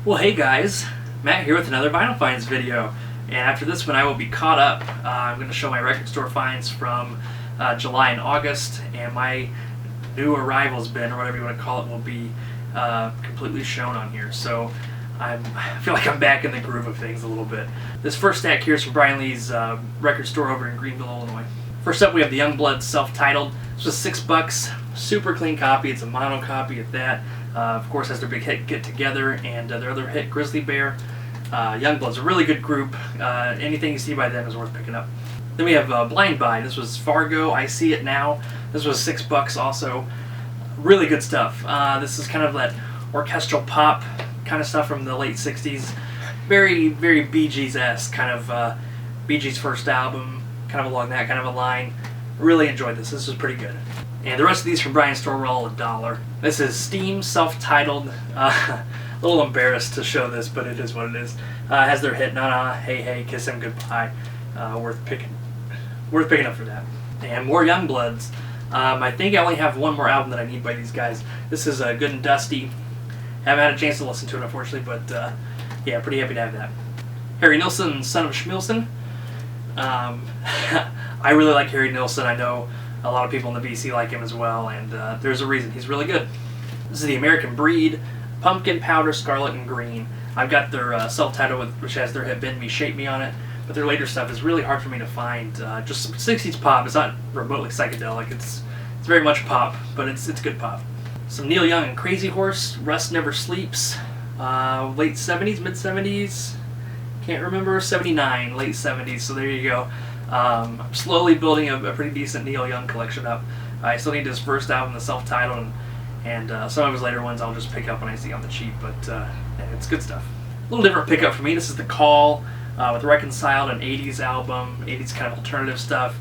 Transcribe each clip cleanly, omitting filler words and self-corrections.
Well, hey guys, Matt here with another Vinyl Finds video, and after this one I will be caught up. I'm going to show my record store finds from July and August, and my new arrivals bin, or whatever you want to call it, will be completely shown on here. So I feel like I'm back in the groove of things a little bit. This first stack here is from Brian Lee's record store over in Greenville, Illinois. First up we have the Youngblood self-titled. This was $6, super clean copy. It's a mono copy at that. Of course, has their big hit Get Together and their other hit Grizzly Bear. Youngblood's a really good group. Anything you see by them is worth picking up. Then we have Blind Buy. This was Fargo, I See It Now. This was $6 also. Really good stuff. This is kind of that orchestral pop kind of stuff from the late 60s. Very, very Bee Gees-esque, kind of Bee Gees' first album, kind of along that kind of a line. Really enjoyed this. This was pretty good. And the rest of these from Brian's store were all $1. This is Steam, self-titled. A little embarrassed to show this, but it is what it is. Has their hit Na Na, Hey Hey, Kiss Him Goodbye. Worth picking up for that. And more Youngbloods. I think I only have one more album that I need by these guys. This is Good and Dusty. Haven't had a chance to listen to it, unfortunately, but yeah, pretty happy to have that. Harry Nilsson, Son of Schmilson. I really like Harry Nilsson. I know a lot of people in the BC like him as well, and there's a reason. He's really good. This is the American Breed, Pumpkin Powder, Scarlet and Green. I've got their self-titled, which has their hit Bend Me, Shape Me on it, but their later stuff is really hard for me to find. Just some 60s pop. It's not remotely psychedelic. It's very much pop, but it's good pop. Some Neil Young and Crazy Horse, Rust Never Sleeps, late 70s, mid-70s, can't remember, 79, late 70s, so there you go. I'm slowly building a pretty decent Neil Young collection up. I still need his first album, the self-titled, and some of his later ones I'll just pick up when I see on the cheap, but it's good stuff. A little different pickup for me. This is The Call with Reconciled, an 80s album, 80s kind of alternative stuff.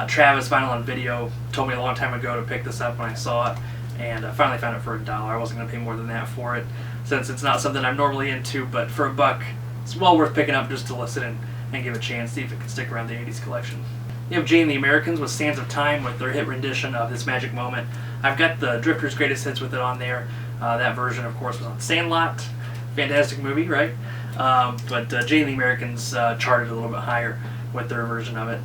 Travis, Vinyl on Video, told me a long time ago to pick this up when I saw it, and I finally found it for $1. I wasn't going to pay more than that for it, since it's not something I'm normally into, but for $1, it's well worth picking up just to listen and give it a chance, see if it can stick around the 80s collection. You have Jane and the Americans with Sands of Time with their hit rendition of This Magic Moment. I've got the Drifters' Greatest Hits with it on there. That version, of course, was on Sandlot. Fantastic movie, right? But Jane and the Americans charted a little bit higher with their version of it,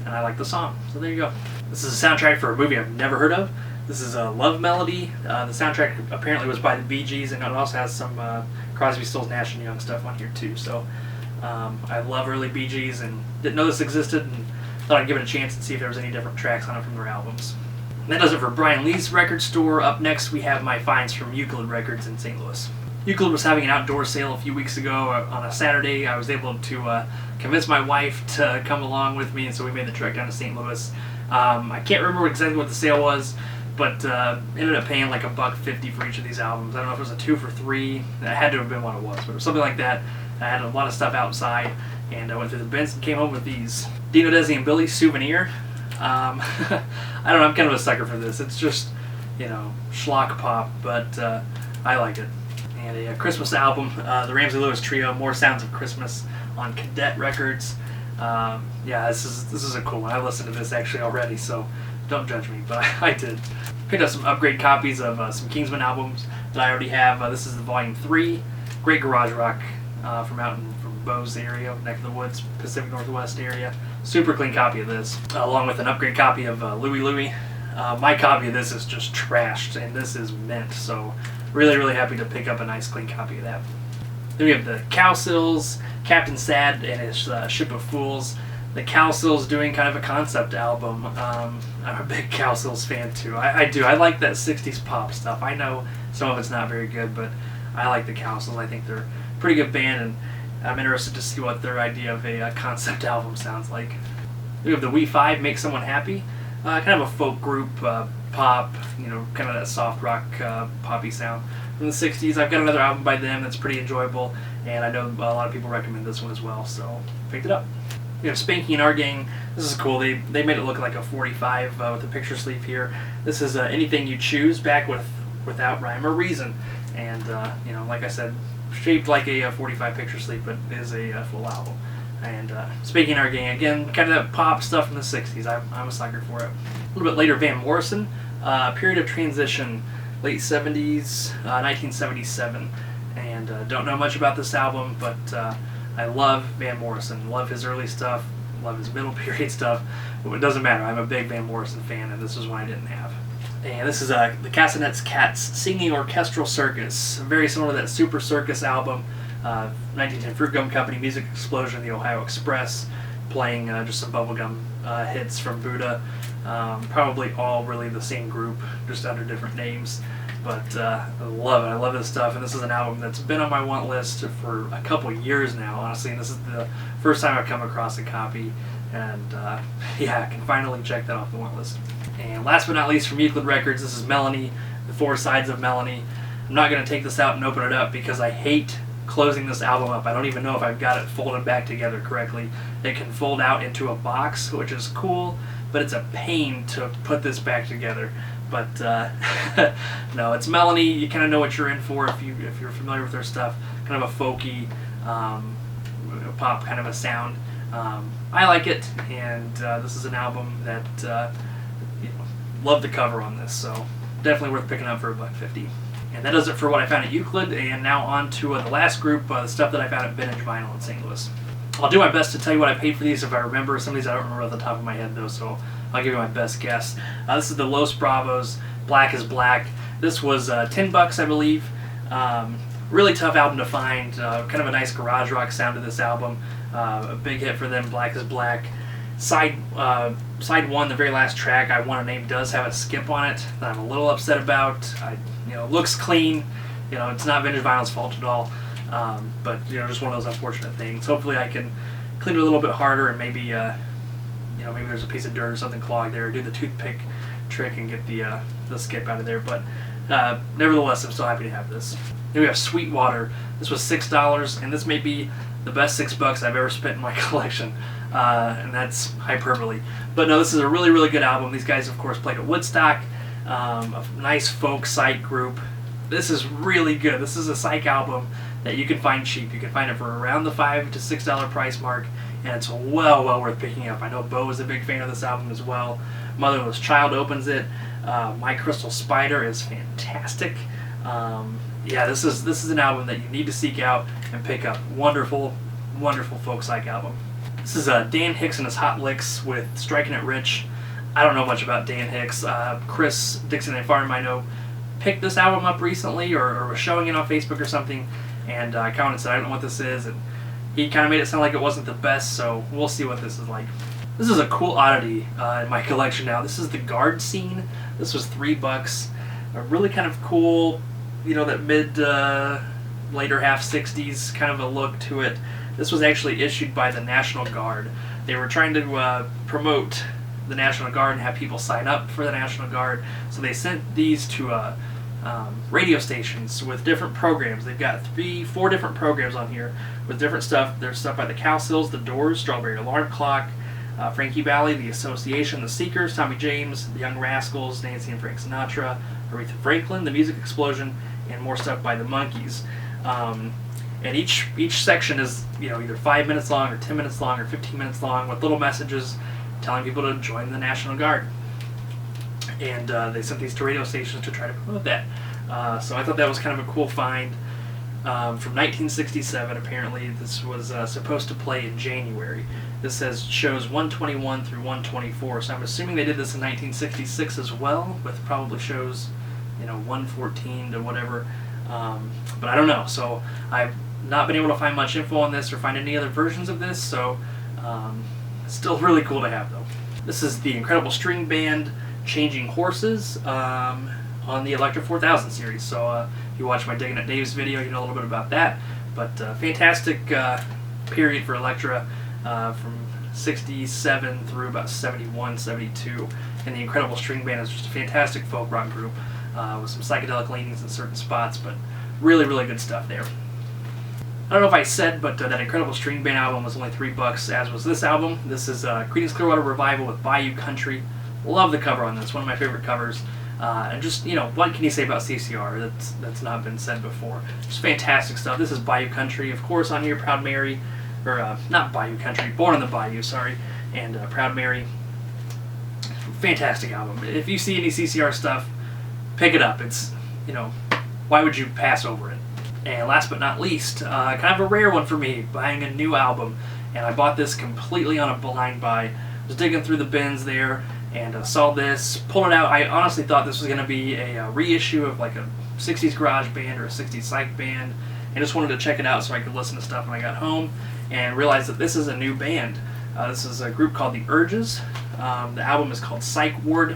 and I like the song. So there you go. This is a soundtrack for a movie I've never heard of. This is a Love Melody. The soundtrack apparently was by the Bee Gees, and it also has some Crosby, Stills, Nash and Young stuff on here too. So I love early Bee Gees and didn't know this existed, and thought I'd give it a chance and see if there was any different tracks on it from their albums. And that does it for Brian Lee's record store. Up next we have my finds from Euclid Records in St. Louis. Euclid was having an outdoor sale a few weeks ago on a Saturday. I was able to convince my wife to come along with me, and so we made the trek down to St. Louis. I can't remember exactly what the sale was, but ended up paying like $1.50 for each of these albums. I don't know if it was a 2 for 3. That had to have been what it was, but it was something like that. I had a lot of stuff outside, and I went through the bins and came home with these. Dino Desi and Billy, Souvenir. I don't know, I'm kind of a sucker for this. It's just, schlock pop, but I like it. And a Christmas album, the Ramsey Lewis Trio, More Sounds of Christmas on Cadet Records. Yeah, this is a cool one. I listened to this actually already, so don't judge me, but I did. Picked up some upgrade copies of some Kingsman albums that I already have. This is the Volume 3. Great garage rock from Bose area, neck of the woods, Pacific Northwest area. Super clean copy of this, along with an upgrade copy of Louie Louie. My copy of this is just trashed, and this is mint, so really, really happy to pick up a nice clean copy of that. Then we have the Cowsills, Captain Sad and his Ship of Fools. The Cowsills doing kind of a concept album. I'm a big Cowsills fan too. I do. I like that 60s pop stuff. I know some of it's not very good, but I like the Cowsills. I think they're a pretty good band, and I'm interested to see what their idea of a concept album sounds like. We have the We Five, Make Someone Happy. Kind of a folk group, pop, kind of that soft rock, poppy sound from the 60s. I've got another album by them that's pretty enjoyable, and I know a lot of people recommend this one as well, so picked it up. We have Spanky and Our Gang. This is cool. They made it look like a 45 with a picture sleeve here. This is Anything You Choose, back without rhyme or reason, and like I said, shaped like a 45 picture sleeve, but is a full album. And Spanky and Our Gang, again, kind of that pop stuff from the 60s. I'm a sucker for it. A little bit later, Van Morrison, Period of Transition, late 70s, 1977. And and don't know much about this album, but I love Van Morrison, love his early stuff, love his middle period stuff. It doesn't matter, I'm a big Van Morrison fan, and this is one I didn't have. And this is the Castanets Cats Singing Orchestral Circus, very similar to that Super Circus album. 1910 Fruit Gum Company, Music Explosion, The Ohio Express, playing just some bubblegum hits from Buddha. Probably all really the same group, just under different names. But I love it. I love this stuff, and this is an album that's been on my want list for a couple years now, honestly. And this is the first time I've come across a copy, and yeah, I can finally check that off the want list. And last but not least, from Euclid Records, this is Melanie, The Four Sides of Melanie. I'm not going to take this out and open it up because I hate closing this album up. I don't even know if I've got it folded back together correctly. It can fold out into a box, which is cool, but it's a pain to put this back together. But no, it's Melanie. You kind of know what you're in for if you're familiar with her stuff. Kind of a folky, pop kind of a sound. I like it, and this is an album that love the cover on this, so definitely worth picking up for $1.50. And that does it for what I found at Euclid, and now on to the last group, the stuff that I found at Vintage Vinyl in St. Louis. I'll do my best to tell you what I paid for these if I remember. Some of these I don't remember off the top of my head though, so I'll give you my best guess. This is the Los Bravos, Black is Black. This was $10, I believe. Really tough album to find. Kind of a nice garage rock sound to this album. A big hit for them, Black is Black. Side 1, the very last track, I Want a Name, does have a skip on it that I'm a little upset about. Looks clean. It's not Vintage Vinyl's fault at all. But just one of those unfortunate things. Hopefully I can clean it a little bit harder, and maybe maybe there's a piece of dirt or something clogged there. Do the toothpick trick and get the skip out of there. But nevertheless, I'm still happy to have this. Then we have Sweetwater. This was $6, and this may be the best $6 I've ever spent in my collection. And that's hyperbole. But no, this is a really, really good album. These guys, of course, played at Woodstock. A nice folk psych group. This is really good. This is a psych album that you can find cheap. You can find it for around the $5 to $6 price mark, and it's well worth picking up. I know Bo is a big fan of this album as well. Motherless Child opens it. My Crystal Spider is fantastic. Yeah, this is an album that you need to seek out and pick up. Wonderful, wonderful folk psych album. This is Dan Hicks and his Hot Licks with Striking It Rich. I don't know much about Dan Hicks. Chris Dixon and Farm, I know, picked this album up recently or was showing it on Facebook or something, and I commented and said, I don't know what this is, and he kind of made it sound like it wasn't the best, so we'll see what this is like. This is a cool oddity in my collection now. This is the Guard Scene. This was $3. A really kind of cool, that mid, later half 60s kind of a look to it. This was actually issued by the National Guard. They were trying to promote the National Guard and have people sign up for the National Guard, so they sent these to radio stations with different programs. They've got 4 different programs on here with different stuff. There's stuff by the Cowsills, the Doors, Strawberry Alarm Clock, Frankie Valli, the Association, the Seekers, Tommy James, the Young Rascals, Nancy and Frank Sinatra, Aretha Franklin, the Music Explosion, and more stuff by the Monkees. And each section is either 5 minutes long or 10 minutes long or 15 minutes long with little messages telling people to join the National Guard. And they sent these to radio stations to try to promote that. So I thought that was kind of a cool find. From 1967, apparently. This was supposed to play in January. This says shows 121 through 124, so I'm assuming they did this in 1966 as well, with probably shows 114 to whatever. But I don't know, so I've not been able to find much info on this or find any other versions of this, so still really cool to have though. This is the Incredible String Band Changing Horses on the Electra 4000 series. So if you watch my Digging at Dave's video, you know a little bit about that. But fantastic period for Electra from 67 through about 71, 72. And the Incredible String Band is just a fantastic folk rock group with some psychedelic leanings in certain spots, but really, really good stuff there. I don't know if I said, but that Incredible String Band album was only $3, as was this album. This is Creedence Clearwater Revival with Bayou Country. Love the cover on this, one of my favorite covers. And just, what can you say about CCR that's not been said before? Just fantastic stuff. This is Bayou Country, of course, on here, Proud Mary, or not Bayou Country, Born on the Bayou, sorry, and Proud Mary. Fantastic album. If you see any CCR stuff, pick it up. It's, why would you pass over it? And last but not least, kind of a rare one for me, buying a new album. And I bought this completely on a blind buy. Was digging through the bins there and saw this, pulled it out. I honestly thought this was going to be a reissue of like a 60s garage band or a 60s psych band, and just wanted to check it out so I could listen to stuff when I got home, and realized that this is a new band. This is a group called The Urges. The album is called Psych Ward.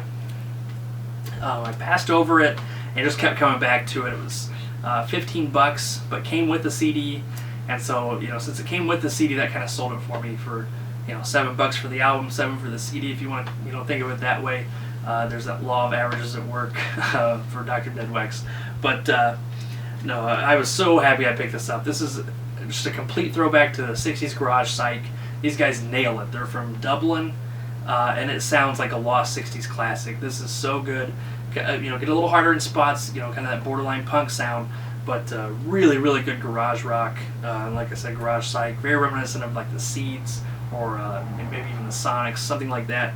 I passed over it and just kept coming back to it. It was $15, but came with the CD, and so since it came with the CD, that kind of sold it for me for $7 for the album, $7 for the CD. If you want to think of it that way, there's that law of averages at work for Dr. Deadwex. But no, I was so happy I picked this up. This is just a complete throwback to the '60s garage psych. These guys nail it. They're from Dublin, and it sounds like a lost '60s classic. This is so good. Get a little harder in spots. Kind of that borderline punk sound, but really, really good garage rock. Like I said, garage psych, very reminiscent of like the Seeds or maybe even the Sonics, something like that.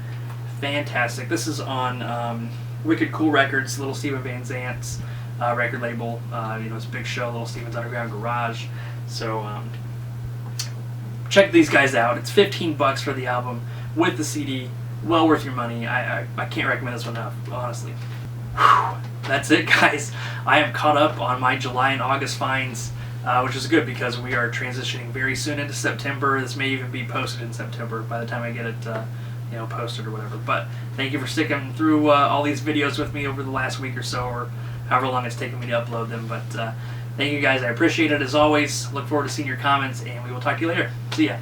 Fantastic. This is on Wicked Cool Records, Little Steven Van Zant's record label. It's a big show, Little Steven's Underground Garage. So check these guys out. It's $15 for the album with the CD. Well worth your money. I can't recommend this one enough, honestly. Whew. That's it, guys. I am caught up on my July and August finds, which is good because we are transitioning very soon into September. This may even be posted in September by the time I get it posted or whatever. But thank you for sticking through all these videos with me over the last week or so, or however long it's taken me to upload them. But thank you guys. I appreciate it as always. Look forward to seeing your comments, and we will talk to you later. See ya.